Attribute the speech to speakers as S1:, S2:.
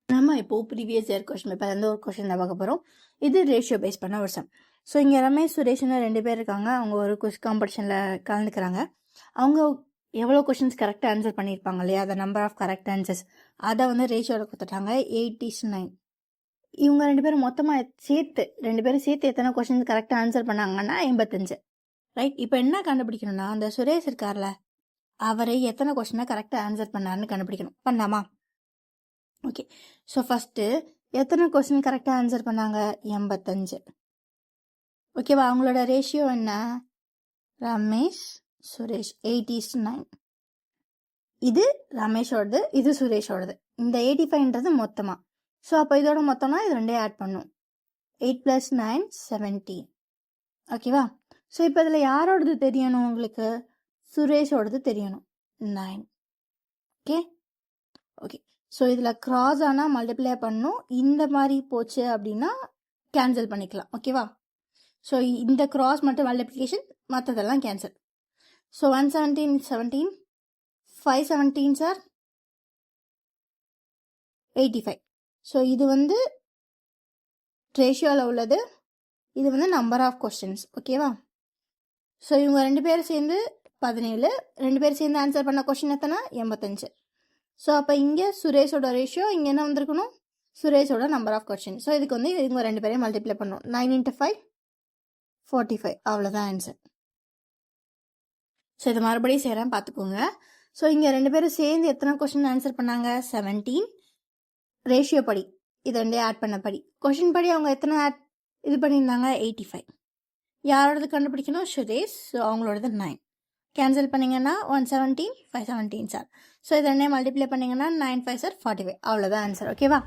S1: நம்ம இப்போ previous year question paper வந்து ஒரு கொஸ்டின் தான் பார்க்க போகிறோம். இது ரேஷியோ பேஸ் பண்ண ஒரு சம். ஸோ இங்கே ரமேஷ் சுரேஷ்னு 2 பேர் இருக்காங்க. அவங்க ஒரு காம்படிஷனில் கலந்துக்கிறாங்க. அவங்க எவ்வளோ கொஷின்ஸ் கரெக்டாக ஆன்சர் பண்ணியிருப்பாங்க இல்லையா, அந்த நம்பர் ஆஃப் கரெக்ட் ஆன்சர்ஸ் அதை வந்து ரேஷியோவில் கொடுத்துட்டாங்க 8:9. இவங்க 2 பேரும் மொத்தமாக சேர்த்து 2 பேரும் சேர்த்து எத்தனை கொஷின்ஸ் கரெக்டாக ஆன்சர் பண்ணாங்கன்னா 85. ரைட். இப்போ என்ன கண்டுபிடிக்கணும்னா, அந்த சுரேஷ் இருக்கார்ல, அவரை எத்தனை கொஷினை கரெக்டாக ஆன்சர் பண்ணாருன்னு கண்டுபிடிக்கணும். பண்ணலாமா? ஓகே. ஸோ ஃபஸ்ட்டு எத்தனை கொஸ்டின் கரெக்டாக ஆன்சர் பண்ணாங்க? 85. ஓகேவா? அவங்களோட ரேஷியோ என்ன? ரமேஷ் சுரேஷ் 8:9. இது ரமேஷோடது, இது சுரேஷோடது. இந்த 85ன்றது மொத்தமாக. ஸோ அப்போ இதோட மொத்தம்னா இது ரெண்டே ஆட் பண்ணும். 8 + 9 17. ஓகேவா? ஸோ இப்போ இதில் யாரோடது தெரியணும் உங்களுக்கு? சுரேஷோடது தெரியணும் 9. Okay okay. ஸோ இதில் கிராஸ் ஆனால் மல்டிப்ளை பண்ணணும். இந்த மாதிரி போச்சு அப்படின்னா கேன்சல் பண்ணிக்கலாம். ஓகேவா? ஸோ இந்த கிராஸ் மட்டும் மல்டிப்ளிகேஷன், மற்றதெல்லாம் கேன்சல். So 117 17, 517 sir 85. ஸோ இது வந்து ரேஷியோவில் உள்ளது, இது வந்து நம்பர் ஆஃப் கொஸ்டின்ஸ். ஓகேவா? ஸோ இவங்க 2 பேரும் சேர்ந்து 17, 2 பேரும் சேர்ந்து ஆன்சர் பண்ண கொஸ்டின் எத்தனை? 85. ஸோ அப்போ இங்கே சுரேஷோட ரேஷியோ, இங்கே என்ன வந்திருக்கணும்? சுரேஷோட நம்பர் ஆஃப் கொஸ்டின். ஸோ இதுக்கு வந்து இவங்க 2 பேரையும் மல்டிப்ளை பண்ணணும். 9 × 5 45. அவ்வளோதான் ஆன்சர். ஸோ இது மறுபடியும் செய்கிறேன், பார்த்துக்கோங்க. ஸோ இங்கே 2 பேரும் சேர்ந்து எத்தனை கொஸ்டின் ஆன்சர் பண்ணாங்க? 17. ரேஷியோ படி இது 2 ஆட் பண்ண படி, கொஸ்டின் படி அவங்க எத்தனை இது பண்ணியிருந்தாங்க? 85. யாரோடது கண்டுபிடிக்கணும்? சுரேஷ். ஸோ அவங்களோடது 9. கேன்சல் பண்ணிங்கன்னா 117 517 சார். ஸோ இதை 2 மல்டிப்ளை பண்ணிங்கன்னா 9 5 சார் 45. அவ்வளோதான் ஆன்சர். ஓகேவா?